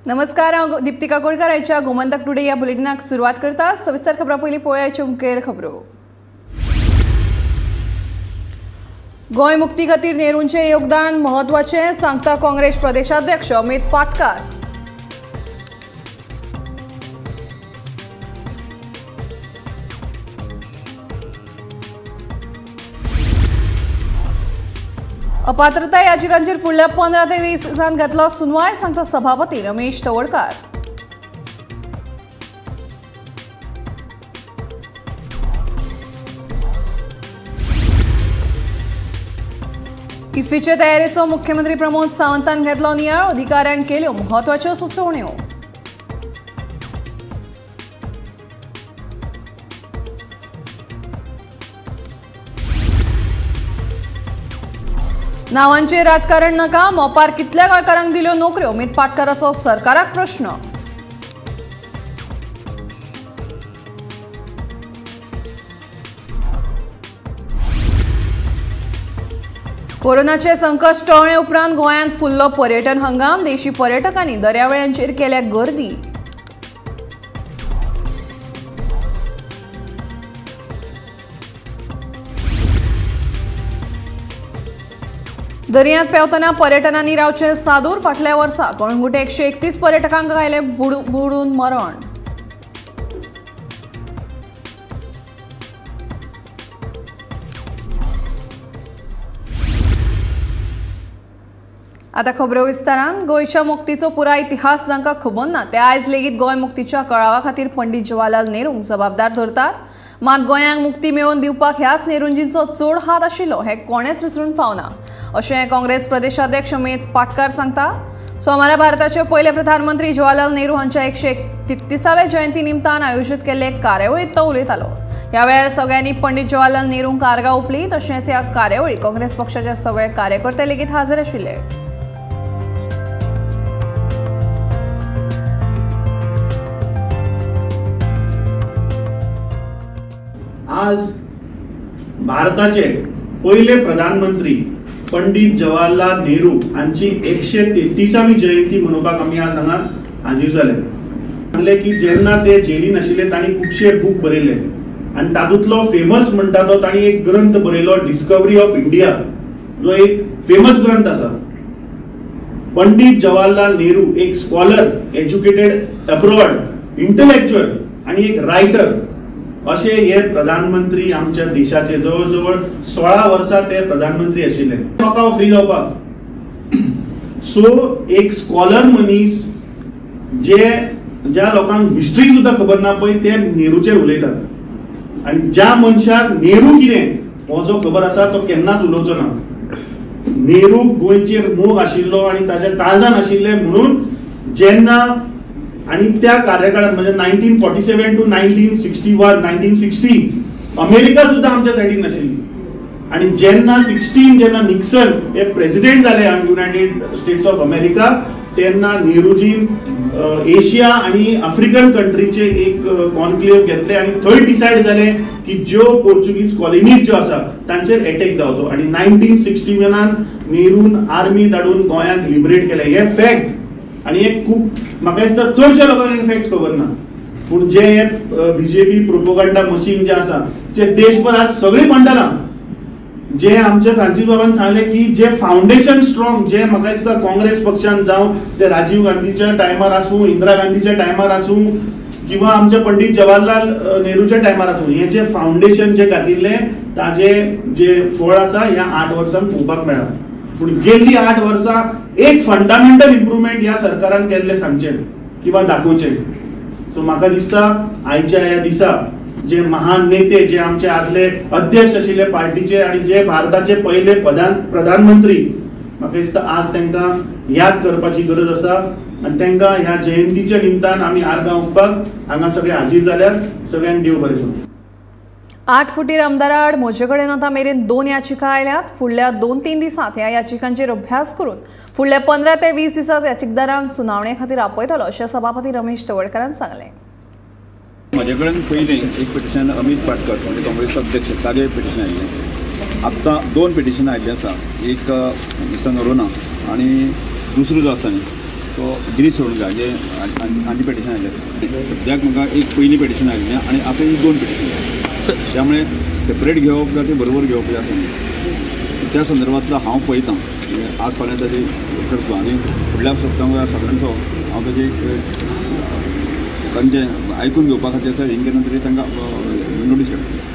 नमस्कार, हांव दीप्तिका कोळकार. आयच्या गोमंतक टुडे या बुलेटिनाक सुरवात करता. सविस्तर खबरां पयलीं पळोवया आयच्यो मुखेल खबरो. गोंय मुक्ती खातीर नेहरूंचें योगदान महत्वाचें, सांगता काँग्रेस प्रदेशाध्यक्ष अमित पाटकार. अपात्रता याचिकांचेर फुडल्या 15 ते 20 दिसांत घेतलो सुनवाय, सांगता सभापती रमेश तवडकार. इफ्फीचे तयारेचो मुख्यमंत्री प्रमोद सावंतान घेतलो नियाळ, अधिकाऱ्यांक केल्यो म्हत्वाच्यो सुचोवण्यो. नावांचेर राजकारण नाका, मोपार कितल्या गोंयकारांक दिल्यो नोकऱ्यो, अमित पाटकाराचो सरकाराक प्रश्न. कोरोनाचे संकट टळणे उपरांत गोंयांत फुल्लो पर्यटन हंगाम, देशी पर्यटकांनी दर्यावेळ्यांचेर केल्या गर्दी. दर्यांत पेंवतना पर्यटनांनी रावचे सादूर, फाटल्या वर्सा कळंगुटे 131 पर्यटकांक आयले बुडून मरण. आता खबरो विस्तारान. गोंयच्या मुक्तीचो पुराय इतिहास जांकां खबर ना ते आयज लेगीत गोंय मुक्तीच्या कळावा खातीर पंडीत जवाहरलाल नेहरूंक जबाबदार धरतात. मात गोंयांक मुक्ती मेळोवन दिवपाक ह्याच नेहरूंजींचो चड हात आशिल्लो हें कोणेच विसरून पावना, अशें काँग्रेस प्रदेशाध्यक्ष अमित पाटकार सांगता. सोमारा भारताचे पयले प्रधानमंत्री जवाहरलाल नेहरू हांच्या 133व्या जयंती निमतान आयोजीत केल्ले कार्यावळींत तो उलयतालो. ह्या वेळार सगळ्यांनी पंडीत जवाहरलाल नेहरूंक आर्गां ओंपली. तशेंच ह्या कार्यावळीक काँग्रेस पक्षाचे सगळे कार्यकर्ते लेगीत हाजीर आशिल्ले. आज भारताचे पहिले प्रधानमंत्री पंडित जवाहरलाल नेहरू हांची 133वी जयंती मनोवपाक आमी आज हांगा हाजीर जाले. म्हणले की जेन्ना ते जेलीन आशिल्ले तांणी खुबशे बूक बरयले आनी तातूंतलो फेमस म्हणटा तो तांणी एक ग्रंथ बरयलो, डिस्कवरी ऑफ इंडिया, जो एक फेमस ग्रंथ आसा. पंडित जवाहरलाल नेहरू एक स्कॉलर, एज्युकेटेड अब्रॉड, इंटलेक्च्युअल आणि एक रायटर असे हे प्रधानमंत्री आमच्या देशाचे. जवळजवळ 16 वर्सां ते प्रधानमंत्री आशिल्ले. लोकांक फ्री जावपाक. सो एक स्कॉलर मनीस ज्या लोकांक हिस्ट्री सुद्धा खबर ना पळय ते नेहरूचेर उलयतात. आनी ज्या मनशाक नेहरू कितें हो जो खबर आसा तो केन्नाच उलोवचो ना. नेहरू गोंयचेर मोग आशिल्लो आनी ताच्या काळजान आशिल्ले म्हणून जेन्ना आणि त्या कार्यकाळात म्हणजे 1947 to 1961 1960 अमेरिका सुद्धा आमच्या सायडीन नाशिल्ली. आणि जेन्ना निक्सन हे प्रेसिडेंट झाले युनायटेड स्टेट्स ऑफ अमेरिका तेन्ना नेहरूजीन एशिया आणि आफ्रिकन कंट्रीचे एक कॉन्क्लेव घेतले आणि थंय डिसायड झाले की ज्यो पोर्चुगीज कॉलनीज ज्यो आसा तांचेर अटॅक जावचो. आणि 1961 नेरून आर्मी धाडून गोंयांक लिबरेट केले. हे फॅक्ट आणि एक खूप म्हाका दिसता चडशा लोकांक फॅक्ट खबर ना. पूण जे बीजेपी प्रोपोगंडा मशीन जे आसा जे देशभर आज सगळी मंडळां जे आमचे फ्रांसीस बाबान सांगले की जे फाउंडेशन स्ट्रॉंग जे म्हाका दिसता काँग्रेस पक्षान जावं ते राजीव गांधीच्या टायमार आसूं, इंदिरा गांधीच्या टायमार आसूं किंवा आमचे पंडित जवाहरलाल नेहरूच्या टायमार आसूं, हे जे फाउंडेशन जे घातिल्ले ताजे जे फळ आसा ह्या 8 वर्सांत पळोवपाक मेळ्ळा. पूण गेल्ली 8 वर्सां एक फंडामेंटल इम्प्रुवमेंट ह्या सरकारान केल्ले सांगचे किंवा दाखोवचे. सो म्हाका दिसता आयच्या ह्या दिसा जे महान नेते जे आमचे आदले अध्यक्ष आशिल्ले पार्टीचे आणि जे भारताचे पहिले प्रधानमंत्री म्हाका दिसता आज तांकां याद करपाची गरज आसा आणि तांकां ह्या जयंतीच्या निमतान आमी आर्गां ओंपपाक हांगा सगळे हाजीर जाल्यार सगळ्यांक देव बरें करूं. 8 फुटीर आमदारा आड म्हजे कडेन आतां मेरेन 2 याचिका आयल्यात. फुडल्या 2-3 दिसांत ह्या याचिकांचेर अभ्यास करून फुडल्या 15 ते 20 दिसांत याचिकदारांक सुनावणे खातीर आपयतलो, अशें सभापती रमेश तवडकारान सांगलें. म्हजे कडेन पयलीं एक पिटिशन अमित पाटकर म्हणजे काँग्रेस अध्यक्ष तागे पिटिशन आयिल्लें. आत्तां 2 पिटिशन आयिल्लीं आसा. एक मिस्टर नरोना आनी दुसरो जो आसा न्ही तो गिरीश सोडूंका जे आनी पेटिशन आयिल्लें आसा सद्याक म्हाका एक पयली पेटिशन आयिल्लें आनी आतां ही 2 पेटिशन त्यामुळे सेपरेट घेवप काय ते बरोबर घेवप जाय आसा त्या संदर्भांतलो हांव पळयतां आज फाल्यां ताजी करता आनी फुडल्या सप्तकांत सगळ्यांचो हांव ताजी तांचे आयकून घेवपा खातीर आसा हें केन्ना तरी तांकां नोटीस काडटा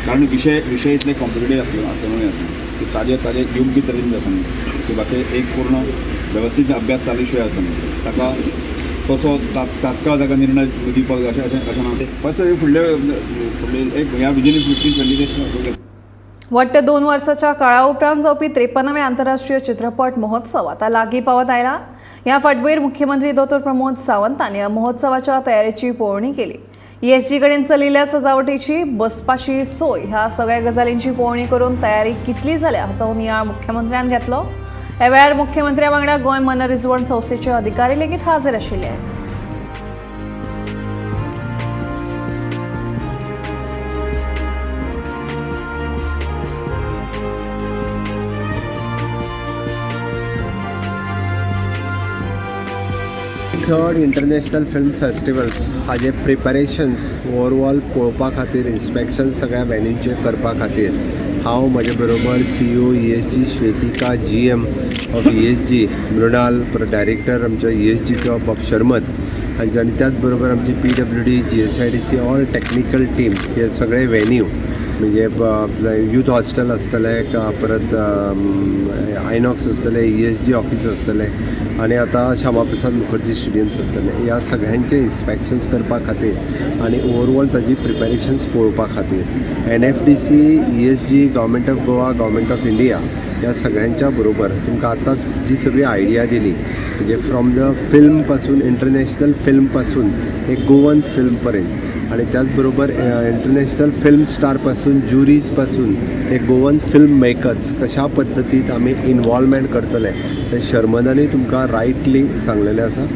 कारण विशय इतले कॉम्पिटेटीव आसल्यामुळे आसा की ताजे योग्य तरेन जे आसा न्ही की बाकी एक पूर्ण वेवस्थीत अभ्यास जाले शिवाय आसा न्ही ताका तसो तात्काळ ताका निर्णय दिवपाक अशें ना फस्ट फुडले एक ह्या विजीन 15-20 डेज वट्ट 2 वर्साच्या काळा उपरांत जावपी 53वे आंतरराष्ट्रीय चित्रपट महोत्सव आता लागीं पावत आयला. ह्या फाटभुंयेर मुख्यमंत्री डॉ. प्रमोद सावंतांनी ह्या महोत्सवाच्या तयारेची पळोवणी केली. ESG कडेन चलिल्ल्या सजावटीची बसपाची सोय ह्या सगळ्या गजालींची पळोवणी करून तयारी कितली जाल्या हाचो नियाळ मुख्यमंत्र्यान घेतलो. ह्या वेळार मुख्यमंत्र्या वांगडा गोंय मनरिजवण संस्थेचे अधिकारी लेगीत हाजीर आशिल्ले. थर्ड इंटरनॅशनल फिल्म फेस्टिवल्स हाजे प्रिपरेशन्स ओवरऑल पळोवपा खातीर इन्स्पेक्शन सगळ्या वेन्यूचे करपा खातीर हांव म्हजे बरोबर CEO ESG Shwetika GM of ESG Mrinal director आमच्या ESGचो बाब शर्मत आनी त्याच बरोबर आमची PWD GSIDC all technical team हे सगळे वेन्यू म्हणजे यूथ हॉस्टेल आसतलें परत आयनॉक्स आसतलें ESG ऑफिस आसतलें आनी आतां श्यामा प्रसाद मुखर्जी स्टेडियम्स आसतलें ह्या सगळ्यांचे इन्स्पेक्शन्स करपा खातीर आनी ओवरऑल ताजी प्रिपरेशन्स पळोवपा खातीर NFDC ESG government of Goa government of India ह्या सगळ्यांच्या बरोबर तुमकां आतांच जी सगळी आयडिया दिली म्हणजे फ्रॉम द फिल्म पासून इंटरनॅशनल फिल्म पासून एक गोवन फिल्म पर्यंत आणि त्याचबरोबर इंटरनॅशनल फिल्म स्टार पासून ज्युरीज पासून ते गोवन फिल्म मेकर्स कशा पद्दतीत आमी इन्वॉल्वमेंट करतले ते शर्मदानी तुमकां रायटली सांगलेलें आसा.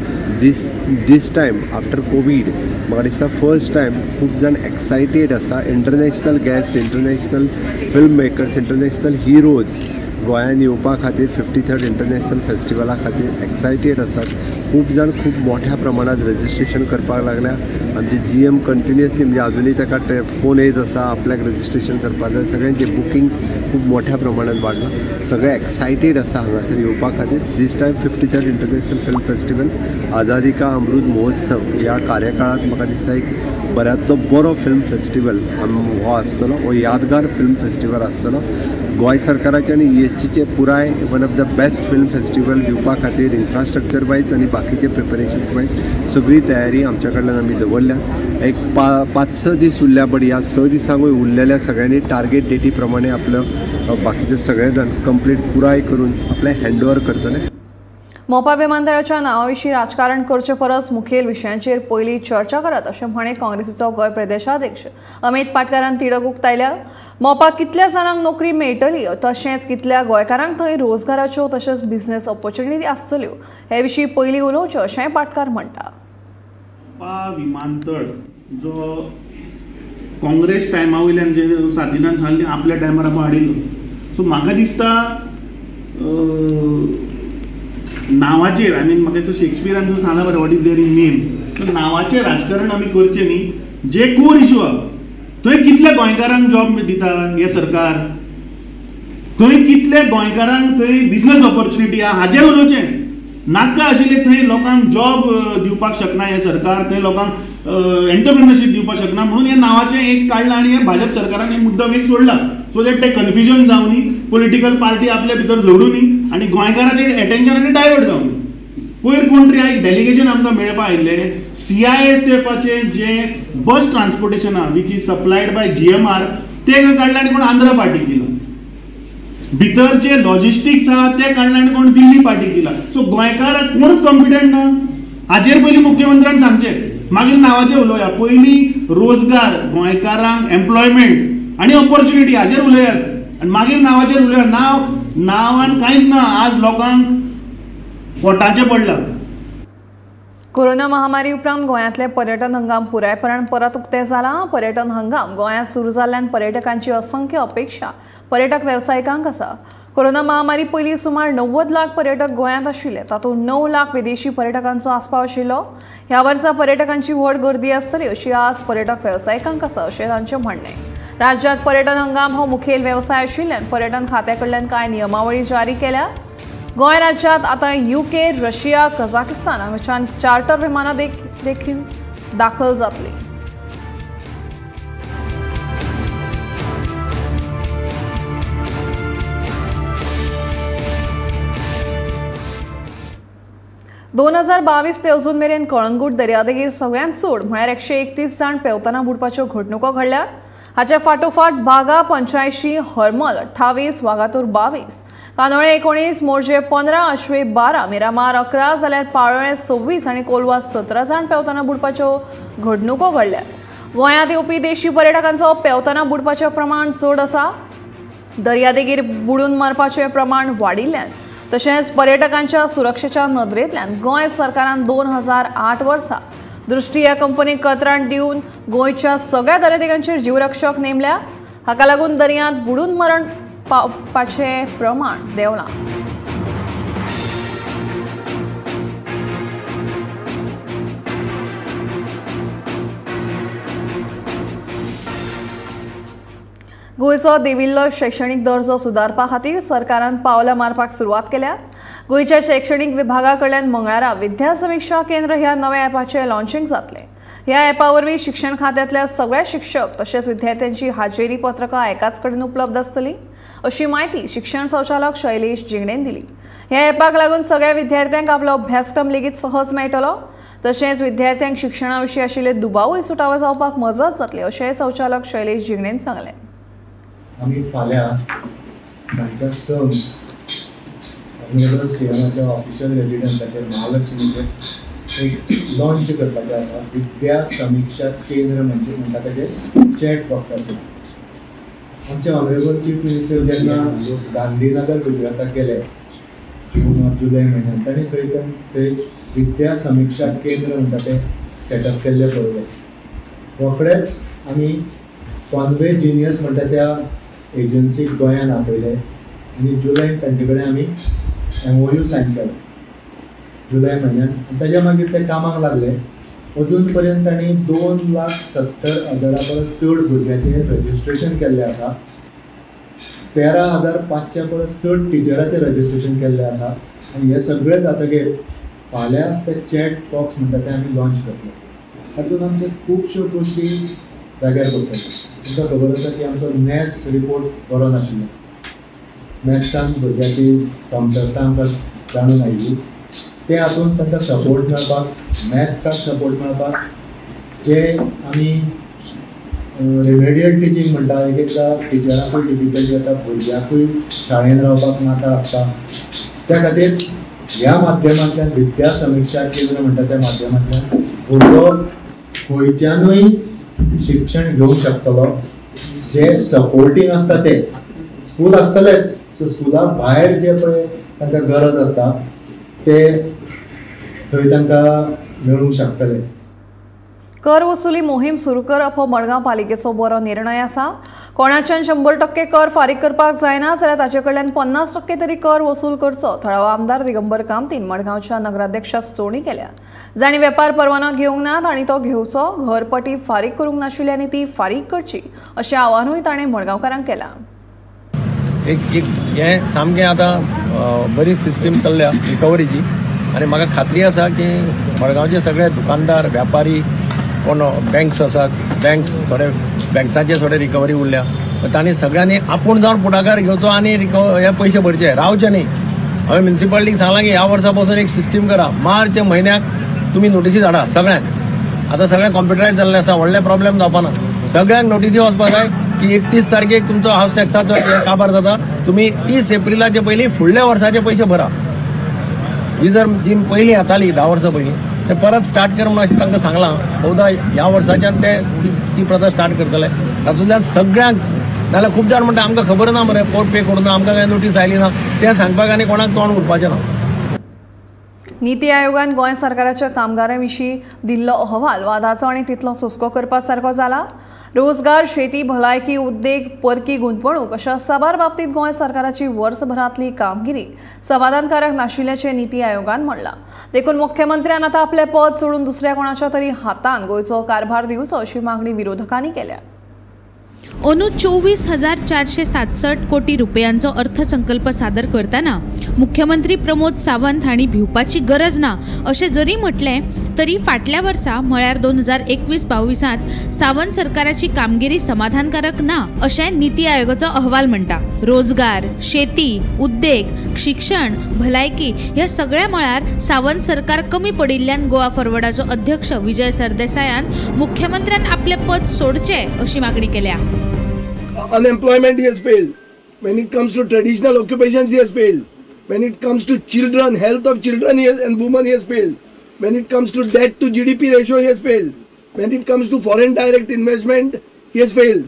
दीस टायम आफ्टर कोवीड म्हाका दिसता फर्स्ट टायम खूब जाण एक्सायटेड आसा. International guest international film makers international heroes गोंयांत येवपा खातीर 53rd इंटरनॅशनल फेस्टिवला खातीर एक्सायटेड आसात. खूब जाण खूब मोठ्या प्रमाणात रजिस्ट्रेशन करपाक लागल्या. आमचे GM कंटिन्युअसली म्हणजे अजूनही ताका फोन येत आसा आपल्याक रजिस्ट्रेशन करपाक जाय. सगळ्यांचे बुकिंग्स खूब मोठ्या प्रमाणात वाडला. सगळे एक्सायटेड आसा हांगासर येवपा खातीर. This time 53rd international film festival Azadi ka Amrit महोत्सव ह्या कार्यकाळात म्हाका दिसता एक बऱ्यांतलो बरो फिल्म फेस्टिवल हो आसतलो. हो यादगार फिल्म फेस्टिवल आसतलो. गोंय सरकाराचे आनी ESGचे पुराय one of the best film festival दिवपा खातीर इन्फ्रास्ट्रक्चर वायज आनी बाकीचे प्रिपरेशन्स वायज सगळी तयारी आमच्या कडल्यान आमी दवरल्या. एक 5-6 दीस उरल्या बट ह्या 6 दिसांकूय उरलेल्या सगळ्यांनी टार्गेट डेटी प्रमाणे आपलं बाकीचे सगळे जाण कंप्लीट पुराय करून आपले हँडओव्हर करतले. मोपा विमानतळाच्या नांवाविशीं राजकारण करचे परस मुखेल विशयांचेर पयलीं चर्चा करात अशें म्हणे काँग्रेसीचो गोंय प्रदेशाध्यक्ष अमित पाटकारान तिडक उक्तायल्या. मोपा कितल्या जाणांक नोकरी मेळटली तशेंच कितल्या गोंयकारांक थंय रोजगाराच्यो तशेंच बिझनेस ऑपॉर्च्युनिटी आसतल्यो हे विशीं पयलीं उलोवचें अशेंय पाटकार म्हणटा. मोपा विमानतळ जो काँग्रेस टायमा वयल्यान जे साथीदारान सांगलें आपल्या टायमार आमी हाडिल्लो सो म्हाका दिसता नांवाचेर आनी म्हाका दिसता शेक्सपियरान जो सांगला बरें what is there in name तर नांवाचेर राजकारण आमी करचें न्ही. जे कोर इशू आहा थंय कितल्या गोंयकारांक जॉब दिता हे सरकार थंय कितल्या गोंयकारांक थंय बिझनेस ऑपॉर्च्युनिटी आहा हाचेर उलोवचें. नाका आशिल्ले थंय लोकांक जॉब दिवपाक शकना हे सरकार थंय लोकांक एंटरप्रिनरशीप दिवपाक शकना म्हणून हे नांवाचें एक काडलां आनी हे भाजप सरकारान हे मुद्दम एक सोडला सो दॅट ते कन्फ्युजन जावं न्ही पॉलिटिकल पार्टी आपल्या भितर जोडूं न्ही आनी गोंयकारांचें एटेन्शन डायवर्ट जावं न्ही. पयर कोण तरी एक डेलिगेशन आमकां मेळपा आयिल्लें CISFचें जें बस ट्रान्सपोर्टेशन आहा वीच इज सप्लायड बाय GMR ते काडलां आनी कोण आंध्र पार्टीक दिला. भितर जे लॉजिस्टिक्स आहा ते काडलां आनी कोण दिल्ली पार्टीक दिला. सो गोंयकार कोणूच कॉम्पिटंट ना हाचेर पयलीं मुख्यमंत्र्यान सांगचें मागीर नांवाचें उलोवया. पयलीं रोजगार गोंयकारांक एम्प्लॉयमेंट आनी ऑपॉर्च्युनिटी हाचेर उलयात आनी मागीर नांवाचेर उलया. नांवान कांयच ना आज लोकांक पोटाचें पडलां. कोरोना महामारी उपरांत गोंयांतले पर्यटन हंगाम पुरायपणान परत उक्ते जाला। पर्यटन हंगाम गोंयांत सुरू जाल्ल्यान पर्यटकांची असंख्य अपेक्षा पर्यटक वेवसायिकांक आसा। कोरोना महामारी पयलीं सुमार 90 लाख पर्यटक गोंयांत आशिल्ले, तातूंत 9 लाख विदेशी पर्यटकांचो आस्पाव आशिल्लो। ह्या वर्सा पर्यटकांची व्हड गर्दी आसतली अशी आस पर्यटक वेवसायिकांक आसा अशें तांचें म्हणणें। राज्यांत पर्यटन हंगाम हो मुखेल वेवसाय आशिल्ल्यान पर्यटन खात्या कडल्यान कांय नियमावळी जारी केल्या। गोंय राज्यांत आतां UK, रशिया, कझाकिस्तान हांगाच्यान चार्टर विमानां देखील दाखल जातली। दोन 2022 ते अजून मेरेन कळंगूट दर्यादेगेर सगळ्यांत चड म्हळ्यार 131 जाण पेंवतना बुडपाच्यो घडणुको घडल्यात। हाचे फाटोफाट बागा 85, हरमल 28, वागातूर 22, कानोळे 19, मोरजे 15, अश्वे 12, मिरामार 11 जाल्यार पाळोळे 26 आनी कोलवा 17 जाण पेंवतना बुडपाच्यो घडणुको घडल्यात। गोंयांत येवपी देशी पर्यटकांचो पेंवतना बुडपाचें प्रमाण चड आसा। दर्यादेगेर बुडून मरपाचें प्रमाण वाडिल्ल्यान तशेंच पर्यटकांच्या सुरक्षेच्या नदरेंतल्यान गोंय सरकारान 2008 वर्सा दृष्टी ह्या कंपनीक कंत्राट दिवन गोंयच्या सगळ्या दर्यादेगांचेर जीवरक्षक नेमल्या। हाका लागून दर्यांत बुडून मरण पावपाचें प्रमाण देंवलां। गोंयचो देंविल्लो शैक्षणीक दर्जो सुदारपा खातीर सरकारान पावलां मारपाक सुरवात केल्या। गोंयच्या शैक्षणीक विभागा कडल्यान मंगळारा विद्या समीक्षा केंद्र ह्या नव्या ॲपाचें लॉन्चिंग जातलें। ह्या ॲपा वरवीं शिक्षण खात्यांतल्या सगळ्या शिक्षक तशेंच विद्यार्थ्यांची हाजेरी पत्रकां एकाच कडेन उपलब्ध आसतली अशी माहिती शिक्षण संचालक शैलेश जिंगणेन दिली। ह्या ॲपाक लागून सगळ्या विद्यार्थ्यांक आपलो अभ्यासक्रम लेगीत सहज मेळटलो तशेंच विद्यार्थ्यांक शिक्षणा विशीं आशिल्ले दुबावूय सुटावो जावपाक मजत जातली अशें संचालक शैलेश जिंगणेन सांगलें। आम्ही फाल्यां सांजच्या 6 ऑनरेबल सीएमाच्या ऑफिशियल रेजिडेंटाचेर महालक्ष्मीचेर एक लॉन्च करपाचें आसा। विद्या समीक्षा केंद्र म्हणजे म्हणटा तेजें चॅट बॉक्साचेर आमचे ऑनरेबल चीफ मिनिस्टर जेन्ना गांधीनगर गुजराताक गेले जून जुलय म्हयन्यांत तांणी थंय विद्या समीक्षा केंद्र म्हणटा तें सेटअप केल्लें पळयलें। रोखडेच आमी कॉन्वे जिनियस म्हणटा त्या एजन्सीक गोंयांत आपयले आनी जुलयान तांचे कडेन आमी MOU सायन केलो जुलय म्हयन्यान। ताच्या मागीर ते कामाक लागले। अजून पर्यंत तांणी 2,70,000 परस चड भुरग्यांचें रजिस्ट्रेशन केल्लें आसा। 13,500 परस चड टिचरांचें रजिस्ट्रेशन केल्लें आसा आनी हे सगळे जातकीर फाल्यां ते चॅट बॉक्स म्हणटा ते आमी लॉन्च करतले। तातूंत आमचे खुबश्यो गोश्टी जाग्यार पडटल्यो। तुमकां खबर आसा की आमचो नॅस रिपोर्ट बरो नाशिल्लो। मॅथ्सान भुरग्याची कमतरता आमकां जाणून आयिल्ली। ते हातूंत तांकां सपोर्ट मेळपाक, मॅथ्साक सपोर्ट मेळपाक जे आमी रेमेडियल टिचींग म्हणटा, एकदां टिचरांकूय डिफिकल्टी जाता, भुरग्याकूय शाळेंत रावपाक नाका आसता। त्या खातीर ह्या माध्यमांतल्यान विद्या समीक्षा केंद्र म्हणटा त्या माध्यमांतल्यान भुरगो खंयच्यानूय शिक्षण घेवंक शकतलो। जे सपोर्टींग आसता ते स्कूल आसतलेच, सो स्कुला भायर जे पळय तांकां गरज आसता ते थंय तांकां मेळूंक शकतले। कर वसुली मोहीम सुरू करप हो मडगांव पालिकेचो बरो निर्णय आसा। कोणाच्यान 100% कर फारीक करपाक जायना जाल्यार ताचे कडल्यान 50% तरी कर वसूल करचो थळावो आमदार दिगंबर कामतीन मडगांवच्या नगराध्यक्षा सुचोवणी केल्या। जाणी वेपार परवानो घेवंक नात आनी तो घेवचो, घरपटी फारीक करूंक नाशिल्ल्यानी ती फारीक करची अशें आवाहनूय ताणें मडगांवकारांक केलां। हे सामकें आतां बरी सिस्टीम चल्ल्या रिकवरीची आनी म्हाका खात्री आसा की मडगांवचे सगळे दुकानदार, व्यापारी, कोण बँक्स आसात, थोडे बँक्साचे थोडे रिकवरी उरल्या, तांणी सगळ्यांनी आपूण जावन पुढाकार घेवचो आनी हे पयशे भरचे, रावचे न्ही। हांवें म्युनिसिपालिटीक सांगलां की ह्या वर्सा पासून एक सिस्टीम करा, मार्च म्हयन्याक तुमी नोटीसी धाडा सगळ्यांक। आतां सगळें कॉम्प्युटरायज जाल्लें आसा, व्हडले प्रॉब्लेम जावपाना। सगळ्यांक नोटीसी वचपाक जाय की 31 तारखेक तुमचो हावस टॅक्साचो काबार जाता, तुमी 30 एप्रिलाचे पयलीं फुडल्या वर्साचे पयशे भरा। ही जर जी पयलीं येताली 10 वर्सां पयलीं ते परत स्टार्ट कर म्हणून अशें तांकां सांगलां। बहुधा ह्या वर्साच्यान ते ती प्रथा स्टार्ट करतले। तातूंतल्यान सगळ्यांक नाल्यार खूब जाण म्हणटा आमकां खबर ना मरे, पोर्ट पे करूं ना, आमकां कांय नोटीस आयली ना, तें सांगपाक आनी कोणाक तोंड उरपाचें ना। नीती आयोगान गोंय सरकाराच्या कामगारांविशीं दिल्लो अहवाल वादाचो आनी तितलोच हुस्को करपा सारको जाला. रोजगार, शेती, भलायकी, उद्देग, परकी गुंतवणूक अशा साबार बाबतीत गोंय सरकाराची वर्सभरांतली कामगिरी समाधानकारक नाशिल्ल्याचें नीती आयोगान म्हणलां. देखून मुख्यमंत्र्यान आतां आपलें पद सोडून दुसऱ्या कोणाच्या तरी हातान गोंयचो कारभार दिवचो अशी मागणी विरोधकांनी केल्या. अंदू 24,467 कोटी रुपयांचो अर्थसंकल्प सादर करताना मुख्यमंत्री प्रमोद सावंत हांणी भिवपाची गरज ना अशें जरी म्हटलें तरी फाटल्या वर्सा म्हळ्यार 2021-22 सावंत सरकाराची कामगिरी समाधानकारक ना अशें नीती आयोगाचो अहवाल म्हणटा. रोजगार, शेती, उद्देग, शिक्षण, भलायकी ह्या सगळ्या मळार सावंत सरकार कमी पडिल्ल्यान गोवा फॉरवर्डाचो अध्यक्ष विजय सरदेसायान मुख्यमंत्र्यान आपलें पद सोडचें अशी मागणी केल्या. Unemployment he has failed. When it comes to traditional occupations he has failed. When it comes to children, health of children and women he has failed. When it comes to debt to GDP ratio he has failed. When it comes to foreign direct investment he has failed.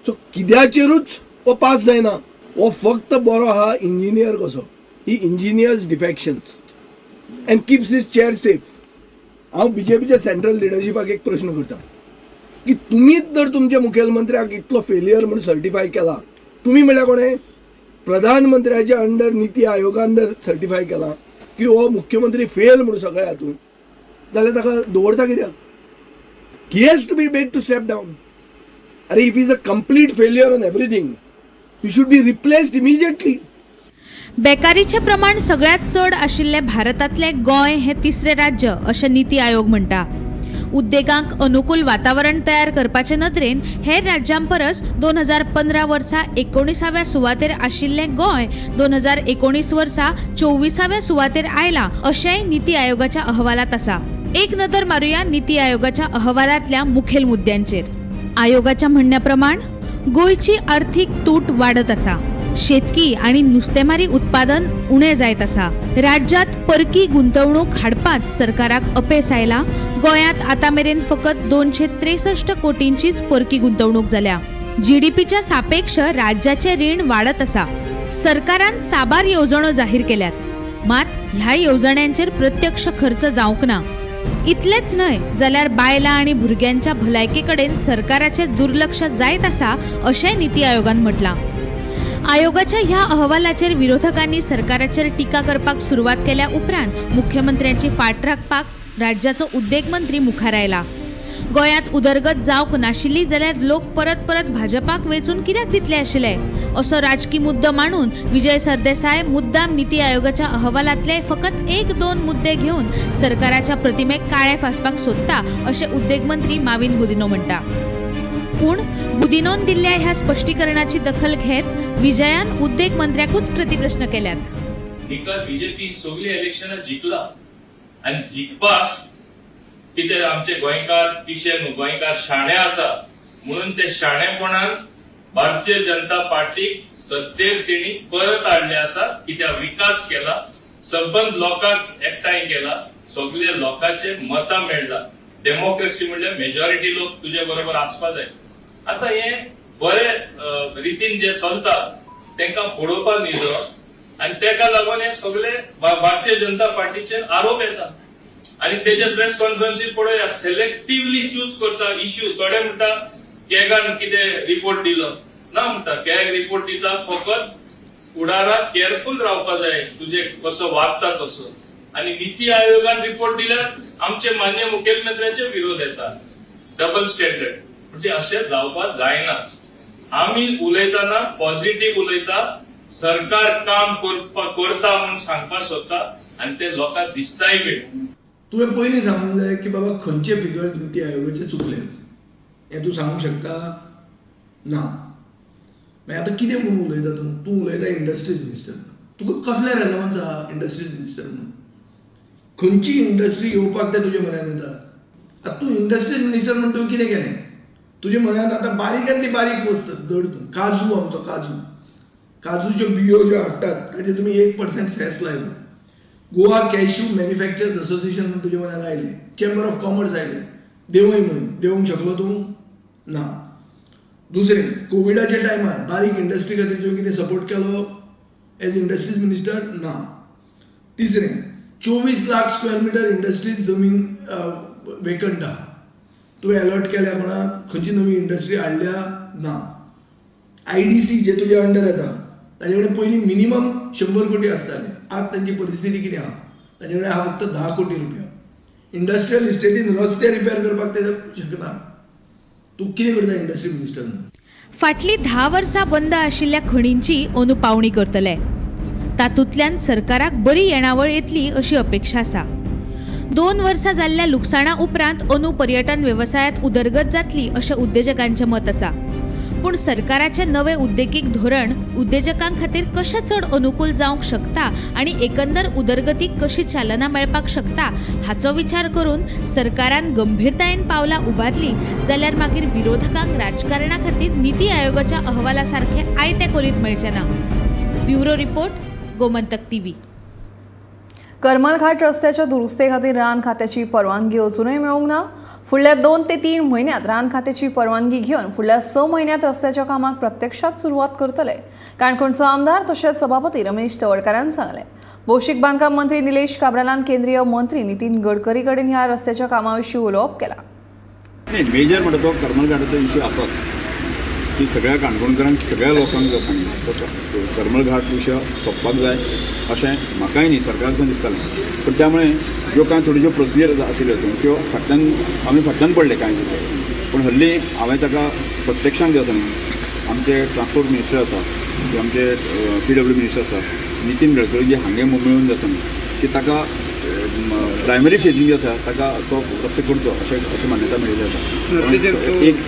So किद्याचेरूच वो pass जायना. वो फक्त बरो हा engineer कसो. He engineers defections and keeps his chair safe. हांव बीजेपीच्या central लिडरशिपाक एक प्रश्न करता की तुम्हीच जर तुमच्या मुखेलमंत्र्याक इतलो फेलियर म्हणून सर्टिफाय केला, तुम्ही म्हळ्यार कोणें प्रधानमंत्र्याच्या अंडर नीती आयोगान जर सर्टिफाय केला की हो मुख्यमंत्री फेल म्हणून सगळ्या हातून, जाल्यार ताका दवरता कित्याक? He has to be made to step down. अरे if is a complete failure on everything you should be replaced immediately. बेकारीचे प्रमाण सगळ्यात चड आशिल्ले भारतातले गोंय हे तिसरे राज्य अशें नीती आयोग म्हणटा. उद्देगांक अनुकूल वातावरण तयार करपाचे नदरेन हेर राज्यांपरस 2015 वर्सा 19व्या सुवातेर आशिल्ले गोंय 2019 वर्सा 24व्या सुवातेर आयला अशेंय नीती आयोगाच्या अहवालात आसा. एक नदर मारुया नीती आयोगाच्या अहवालातल्या मुखेल मुद्द्यांचेर. आयोगाच्या म्हणण्या प्रमाण गोंयची आर्थीक तूट वाडत आसा. शेतकी आणि नुस्तेमारी उत्पादन उणे जायत आसा. राज्यात परकी गुंतवणूक हाडपात सरकाराक अपेस आयला. गोंयांत आतां मेरेन फकत 263 कोटींचीच परकी गुंतवणूक जाल्या. जीडीपीच्या सापेक्ष राज्याचे रीण वाडत आसा. सरकारान साबार येवजण्यो जाहीर केल्यात, मात ह्या येवजण्यांचेर प्रत्यक्ष खर्च जावंक ना. इतलेच न्हय जाल्यार बायलां आनी भुरग्यांच्या भलायके कडेन सरकाराचे दुर्लक्ष जायत आसा अशें नीती आयोगान म्हटलां. आयोगाच्या ह्या अहवालाचेर विरोधकांनी सरकाराचेर टिका करपाक सुरवात केल्या उपरांत मुख्यमंत्र्यांची फाट राखपाक राज्याचो उद्देग मंत्री मुखार आयला. गोंयांत उदरगत जावंक नाशिल्ली जाल्यार लोक परत परत भाजपाक वेचून कित्याक दितले आशिल्ले असो राजकी मुद्दो मांडून विजय सरदेसाय मुद्दाम नीती आयोगाच्या अहवालातले फकत 1-2 मुद्दे घेवन सरकाराच्या प्रतिमेक काळे फासपाक सोदता अशें उद्देग मंत्री माविन गुदिनो म्हणटा. पूण गुदिनोन दिल्ल्या ह्या स्पश्टीकरणाची दखल घेत विजयान उद्देग मंत्र्याकूच प्रतिप्रश्न केल्यात. बीजेपी सगळी इलेक्शनां जिखला आणि जिखपाक कितें आमचे गोंयकार पिशे गोंयकार शाणे आसा म्हणून ते शाणेपणान भारतीय जनता पार्टीक सत्तेर तेणी परत हाडले आसा. कित्याक विकास केला, सबंद लोकांक एकठांय केला, सगळे लोकांचे मतां मेळ्ळा. डेमोक्रेसी म्हणजे मेजॉरिटी लोक तुझे बरोबर आसपा जाय. आता हे बरे रितीन जे चलता तांकां पळोवपाक न्हिदो आणि ताका लागून हे सगळे भारतीय जनता पार्टीचे आरोप येता. आणि तेजे प्रेस कॉन्फरन्सी पळोवया, सिलेक्टिव्हली चूज करता इश्यू. थोडे म्हणटा कॅगान कितें रिपोर्ट दिलो ना, म्हणटा कॅग रिपोर्ट दिता फकत फुडाराक केअरफुल रावपा जाय, तुजे कसो वागता तसो. आणि नीती आयोगान रिपोर्ट दिल्यार आमचे मान्य मुखेलमंत्र्याचे विरोध येता. डबल स्टँडर्ड म्हणजे अशें जावपाक जायना. आमी उलयतना पॉझिटिव्ह उलयता, सरकार काम करता म्हणून सांगपाक सोदता आणि ते लोकांक दिसताय बी. तुवें पयलीं सांगूंक जाय की बाबा खंयचे फिगर्स नीती आयोगाचे चुकल्यात हें तूं सांगूंक शकता? ना. मागीर आतां कितें म्हणून उलयता तूं उलयता इंडस्ट्रीज मिनिस्टर. तुका कसलें रेलेवन्स आहा इंडस्ट्रीज मिनिस्टर म्हणून? खंयची इंडस्ट्री येवपाक ते तुज्या मनान येता? आतां तूं इंडस्ट्रीज मिनिस्टर म्हणून तुवें कितें केलें? तुज्या मनान आतां बारीकांतली बारीक वस्त धर तूं काजू, आमचो काजूच्यो बियो ज्यो हाडटात ताजेर तुमी 1% सेस लायलो. गोवा कॅश्यू मॅन्युफॅक्चर्स असोसिएशन म्हणून तुज्या मनान आयलें, चेंबर ऑफ कॉमर्स आयलें, देंवय म्हणून देंवूंक शकलो तूं? ना. दुसरें, कोविडाच्या टायमार बारीक इंडस्ट्री खातीर तुवें कितें सपोर्ट केलो एज इंडस्ट्रीज मिनिस्टर? ना. तिसरें, 24 लाख स्क्वेअर मिटर इंडस्ट्रीज जमीन वेकंट आहा. तुवें अलॉट केल्या कोणाक खंयची नवी इंडस्ट्री हाडल्या ना. IDC जे तुज्या अंडर येता ताजे कडेन पयलीं मिनिमम 100 कोटी आसताले. आज तांची परिस्थिती कितें आहा? ताजे कडेन आहा फक्त 10 कोटी रुपया. इंडस्ट्रियल इस्टेटीन रस्ते रिपेर करपाक ते शकना. तूं कितें करता इंडस्ट्री मिनिस्टर म्हणून? फाटली 10 वर्सां बंद आशिल्ल्या खणींची अनुपावणी करतले. तातूंतल्यान सरकाराक बरी येणावळ येतली अशी अपेक्षा आसा. 2 वर्सां जाल्ल्या लुकसाणा उपरांत अंदू पर्यटन वेवसायांत उदरगत जातली अशें उद्देजकांचें मत आसा. पूण सरकाराचे नवे उद्देगीक धोरण उद्देजकां खातीर कशें चड अनुकूल जावंक शकता आनी एकंदर उदरगतीक कशी चालना मेळपाक शकता हाचो विचार करून सरकारान गंभीरतायेन पावलां उबारली जाल्यार मागीर विरोधकांक राजकारणा खातीर निती आयोगाच्या अहवाला सारखे आयते कोलीत मेळचे ना. Bureau report, Gomantak TV. Karmal Ghat रस्त्याच्या दुरुस्ते खातीर रान खात्याची परवानगी अजूनय मेळूंक ना. फुडल्या 2 ते 3 म्हयन्यांत रान खात्याची परवानगी घेवन फुडल्या 6 म्हयन्यांत रस्त्याच्या कामाक प्रत्यक्षात सुरवात करतले. काणकोणचो आमदार तशेंच सभापती रमेश तवडकारान सांगले. भौशीक बांदकाम मंत्री निलेश काब्रालान केंद्रीय मंत्री नितीन गडकरी कडेन ह्या रस्त्याच्या कामाविशीं उलोवप केला. मेजर म्हणटा तो करमल घाटाचो इश्यू आसाच की सगळ्या काणकोणकारांक सगळ्या लोकांक जो सांगता करमल घाट विशय सोंपपाक जाय अशें म्हाकाय न्ही सरकाराक दिसतालें. पण त्यामुळे ज्यो कांय थोड्योश्यो प्रोसिजर आशिल्ल्यो त्यो आमी फाटल्यान पडले कांय. पण हल्ली हांवें ताका प्रत्यक्षान जे आसा न्ही आमचे ट्रान्सपोर्ट मिनिस्टर आसा जे आमचे PW मिनिस्टर आसा नितीन गडकरी जे हांगे मेळून जे आसा न्ही की ताका प्रायमरी फेजींग जे आसा ताका तो रस्ते करचो अशें मान्यता मेळिल्ली आसा.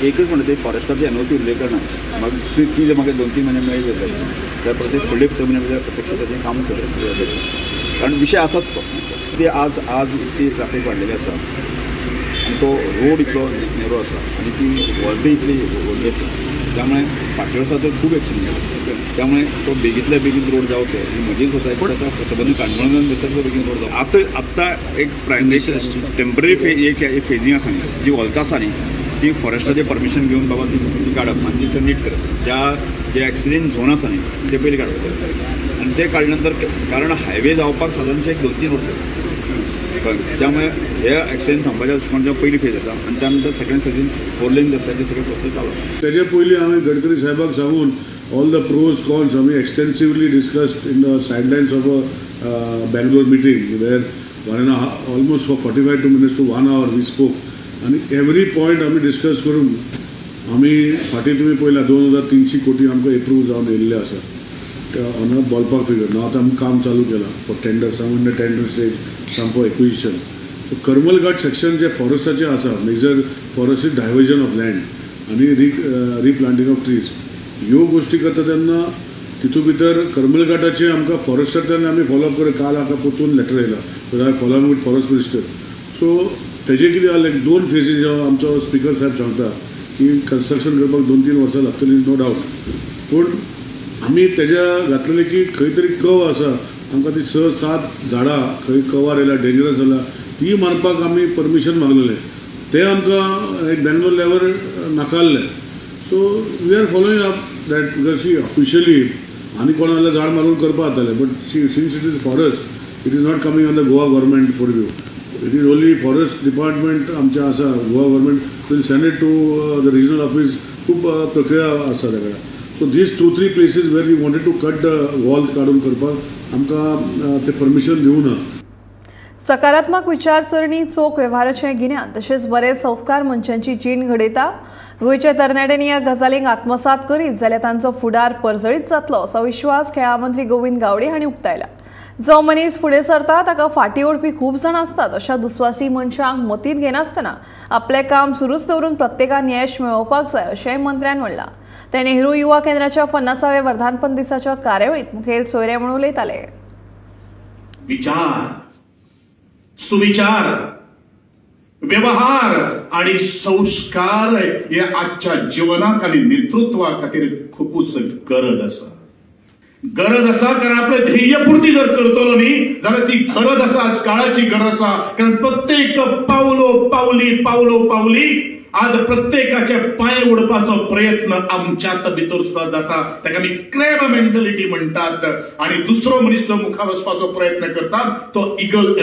एकच म्हणटा ते फॉरेस्टाची NOC उल्लेख करना म्हाका ती जे म्हाका 2-3 म्हयने मेळ्ळी जाल्यार प्रत्येक फुडले 6 म्हयने भितर प्रत्यक्ष ताचें काम करता. कारण विशय आसात तो ते आज इतली ट्रॅफिक वाडलेली आसा आनी तो रोड इतलो नेरो आसा आनी ती वर्दी इतली व्हडली आसा. त्यामुळे फाटल्या वर्सा तर खूब एक्सिडेंट जालो. त्यामुळे तो बेगींतल्या बेगीन रोड जावचो आनी म्हजी सोसायटी आसा सबंद काणकोणान दिसता तो बेगीन रोड जावचो. आतां एक प्रायमरी टेम्पररी एक फेजींग आसा न्ही जी वॉल्क आसा न्ही ती फॉरेस्टाचें परमिशन घेवन बाबा ती काडप आनी ती सबमीट करप. जे एक्सिडेंट झोन आसा न्ही ते पयलीं काडप आनी ते काडले नंतर कारण हायवे जावपाक सादारणशे 2-3 वर्सां. त्यामुळे हे एक्सिडेंट थांबपाच्या दृश्टिकोनाच्यान पयली फेज आसा आनी त्या नंतर सेकंड फेजीन 4 लेन रस्त्याचे सगळे प्रोसेस चालू आसा. तेजे पयलीं हांवें गडकरी साहेबाक सांगून ऑल द प्रोज कॉन्स आमी extensively discussed in the sidelines of a Bangalore meeting where almost for 45 minutes to 1 hour we spoke आनी एवरी पॉयंट आमी डिस्कस करून आमी फाटीं तुमी पळयला 2300 कोटी आमकां एप्रूव जावन येयल्ले आसा ऑन अ बॉलपाक फिगर. नाव आतां आमी काम चालू केलां for tender some in the tender stage some for acquisition. So Karmal Ghat section जे फॉरेस्टाचें आसा major forest diversion of land आनी रिप्लांटींग ऑफ ट्रीज ह्यो गोश्टी करता तेन्ना तितून भितर करमल घाटाचें आमकां फॉरेस्टांतल्यान आमी फॉलोअप करप. काल म्हाका परतून लेटर येयला I follow up with forest minister. So तेजें कितें आहा 2 फेजीस आमचो स्पिकर साहेब सांगता की कन्स्ट्रक्शन करपाक 2-3 वर्सां लागतलीं नो डावट. पूण आमी तेज्या घातलेलें की खंय तरी कव आसा आमकां ती 6-7 झाडां खंय कवर येयला डेंजरस जाला ती मारपाक आमी परमिशन मागलेलें ते आमकां बेंगलोर लेवल नाकारलें. So we are following up that because see officially आनी कोणा जाल्यार झाड मारून करपा जातालें but since it is forest it is not coming on the Goa government port it is only forest department आमचें आसा Goa government will send it to the regional office. खूब प्रक्रिया आसा ताका. So this 2-3 places where we wanted to cut the wall काडून करपाक आमकां ते परमिशन दिवना. सकारात्मक विचारसरणी चोख व्यवहाराचें गिन्यान तशेंच बरे संस्कार मंचांची जीण घडयता. गोंयच्या तरणाट्यांनी ह्या गजालींक आत्मसात करीत जाल्यार तांचो फुडार परजळीत जातलो असो विश्वास खेळा मंत्री गोविंद गावडे हांणी उक्तायला. जो मनीस फुडें सरता ताका फाटीं ओडपी खूब जाण आसतात. अशा दुस्वासी मनशांक मतींत घेनासतना आपलें काम सुरूच दवरून प्रत्येकान यश मेळोवपाक जाय अशेंय मंत्र्यान म्हणलां. ते नेहरू युवा केंद्राच्या 50व्या वर्धापन दिसाच्या कार्यावळीत मुखेल सोयरे म्हणून उलयताले. विचार, सुविचार, व्यवहार आणि संस्कार हे आजच्या जीवनाक आणि नेतृत्वा खातीर खूपच गरज आसा. गरज असा कारण आपल्या ध्येयपूर्ती जर करतलो न्ही जाल्यार ती गरज असा, आज काळाची गरज असा. कारण प्रत्येक पावली आज प्रत्येकाचे पांय ओडपाचो प्रयत्न आमच्यात भितर सुद्धा जाता. ताका आमी क्रॅब मेंटॅलिटी म्हणटात. आणि दुसरो मनीस जो मुखार वचपाचो प्रयत्न करता तो इगल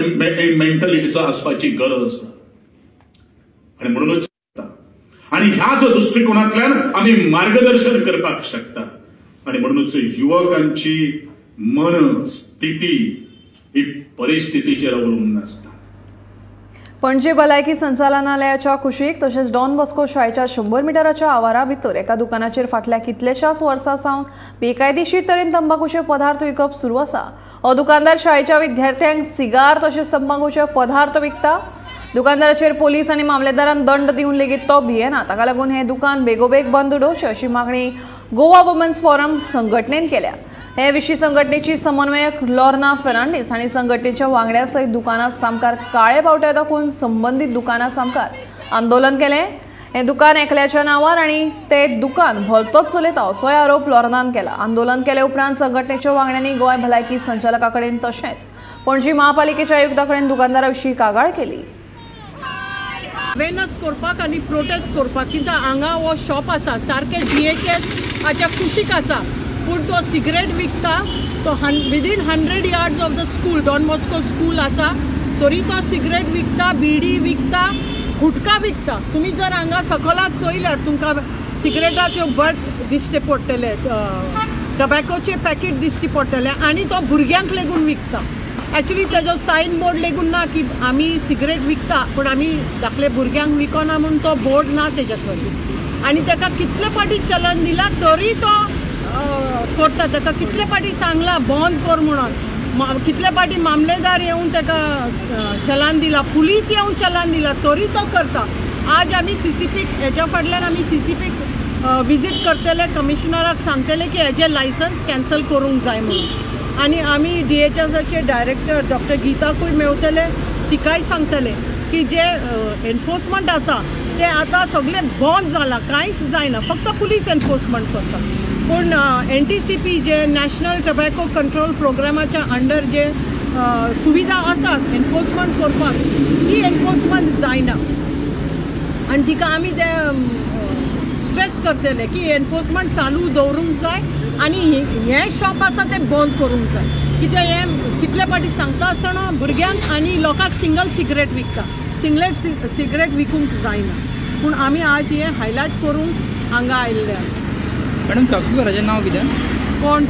मेंटॅलिटीचो आसपाची गरज आसा. आणि म्हणूनच आणि ह्या जो दृष्टिकोनातल्यान आम्ही मार्गदर्शन करपाक शकता. आणि म्हणूनच युवकांची मन स्थिती ही परिस्थितीचेर अवलंबून असता. पणजी भलायकी संचालनालयाच्या कुशीक तसेच डॉन बॉस्को शाळेच्या 100 मिटराच्या आवारा भितर एका दुकानाचेर फाटल्या कितलेशाच वर्सां सावन बेकायदेशीर तरेन तंबाखूचे पदार्थ विकप सुरू आसा. हो दुकानदार शाळेच्या विद्यार्थ्यांक सिगार तसेच तंबाखूचे पदार्थ विकता. दुकानदाराचेर पोलीस आणि मामलेदारान दंड दिवन लेगीत तो भियेना. ताका लागून हे दुकान बेगोबेग बंद उडोवचें अशी मागणी गोवा वुमन्स फोरम संघटनेन केल्या. हे विशीं संघटनेची समन्वयक लॉर्ना फेर्नांडीस हांणी संघटनेच्या वांगड्या सयत दुकानां सामकार काळे पावटे दाखोवन संबंधीत दुकानां सामकार आंदोलन केलें. हे दुकान एकल्याच्या नांवार आनी ते दुकान भलतोच चलयता असोय आरोप लॉर्नान केला. आंदोलन केले उपरांत संघटनेच्या वांगड्यांनी गोंय भलायकी संचालका कडेन तशेंच पणजी महापालिकेच्या आयुक्ता कडेन दुकानदारा विशीं कागाळ केली. अवेरनेस करपाक आनी प्रोटेस्ट करपाक कित्याक हांगा हो शॉप आसा सारके GHS हाच्या कुशीक आसा. पूण तो सिगरेट विकता. तो within 100 yards of the school Don Bosco school आसा तरी तो सिगरेट विकता, बिडी विकता, गुटखा विकता. तुम्ही जर हांगा सकलात चोयल्यार तुमकां सिगरेटाच्यो बट दिश्टी पडटले, टबॅकोचे पॅकेट दिश्टी पडटले आनी तो भुरग्यांक लेगून विकता. एक्चुअली तेजो सायन बोर्ड लेगून ना की आमी सिगरेट विकता पूण आमी धाकले भुरग्यांक विकना म्हणून तो बोर्ड ना तेज्या थंय. आनी ताका कितले फाटी चलन दिला तरी तो करता. ताका कितले फाटी सांगला बंद कर म्हणून, कितले फाटी मामलेदार येवन ताका चलान दिला, पुलीस येवन चलान दिला तरी तो करता. आज आमी CCP हेच्या फाटल्यान आमी CCP विजीट करतले, कमिशनराक सांगतले की हेजे लायसन्स कॅन्सल करूंक जाय म्हणून. आणि आमी DHSचे डायरेक्टर डॉक्टर गीताकूय मेवतले, तिकाय सांगतले की जे एनफोर्समेंट आसा ते आतां सगळे बंद जाला, कांयच जायना, फक्त पुलीस एनफोर्समेंट करता. पूण NTCP जे नॅशनल टबॅको कंट्रोल प्रोग्रामाच्या अंडर जे सुविधा आसात एनफोर्समेंट करपाक ती एनफोर्समेंट जायना. आनी तिका आमी ते स्ट्रेस करतले की एनफोर्समेंट चालू दवरूंक जाय आनी हे शॉप आसा ते बंद करूंक जाय. कित्याक हे कितले फाटी सांगता आसतना भुरग्यांक आनी लोकांक सिंगल सिगरेट विकता, सिगरेट विकूंक जायना. पूण आमी आज हे हायलायट करूंक हांगा आयिल्ले आसा. मॅडम तंबाखूकाराचें नांव कितें? कोण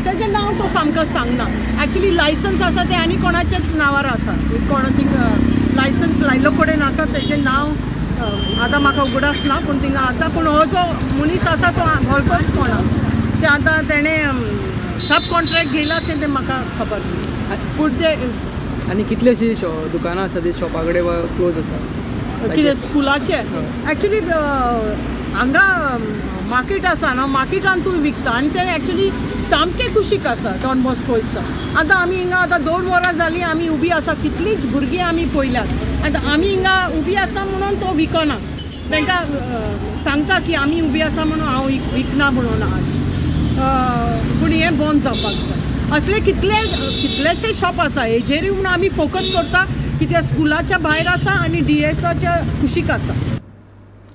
तेजें नांव तो सामको सांगना. एक्चुली लायसन्स आसा ते आनी कोणाचेच नांवार आसा. कोण थिंगा लायसन्स लायलो कडेन आसा तेजें नांव आतां म्हाका उगडास ना पूण थिंगा आसा. पूण हो जो मनीस आसा तो भलतोच कोणा ते आतां तेणें सब कॉन्ट्रॅक्ट घेयला ते म्हाका खबर ना. पूण ते आनी कितलेशी दुकानां आसा ती शॉपा कडेन क्लोज आसा? कितें स्कुलाचे? एक्चुली हांगा मार्केट आसा न्हू, मार्केटान तूं विकता आनी ते एक्चुली सामके कुशीक आसा डॉन बॉस्को दिसता. आतां आमी हिंगा आतां 2 वरां जालीं आमी उबी आसा, कितलींच भुरगीं आमी पळयल्यात. आतां आमी हिंगा उबी आसा म्हणून तो विकना. तांकां सांगता की आमी उबी आसा म्हणून हांव विकना म्हणून आज. पूण हें बंद जावपाक जाय. असले कितलेशे शॉप आसा हेजेरूय म्हणून आमी फोकस करता की ते स्कुलाच्या भायर आसा आनी DSच्या कुशीक आसा.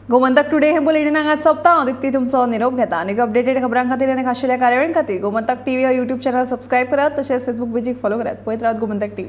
गोमंतक टुडे हे बुलेटिन हांगाच सोंपता. हांव दिप्ती तुमचो निरोप घेता. आनीक अपडेटेड खबरां खातीर आनी खाशेल्या कार्यावळीं खातीर गोमंतक TV हो YouTube चॅनल सबस्क्रायब करात. तशेंच Facebook पेजीक फॉलो करात. पळयत रावत गोमंतक TV.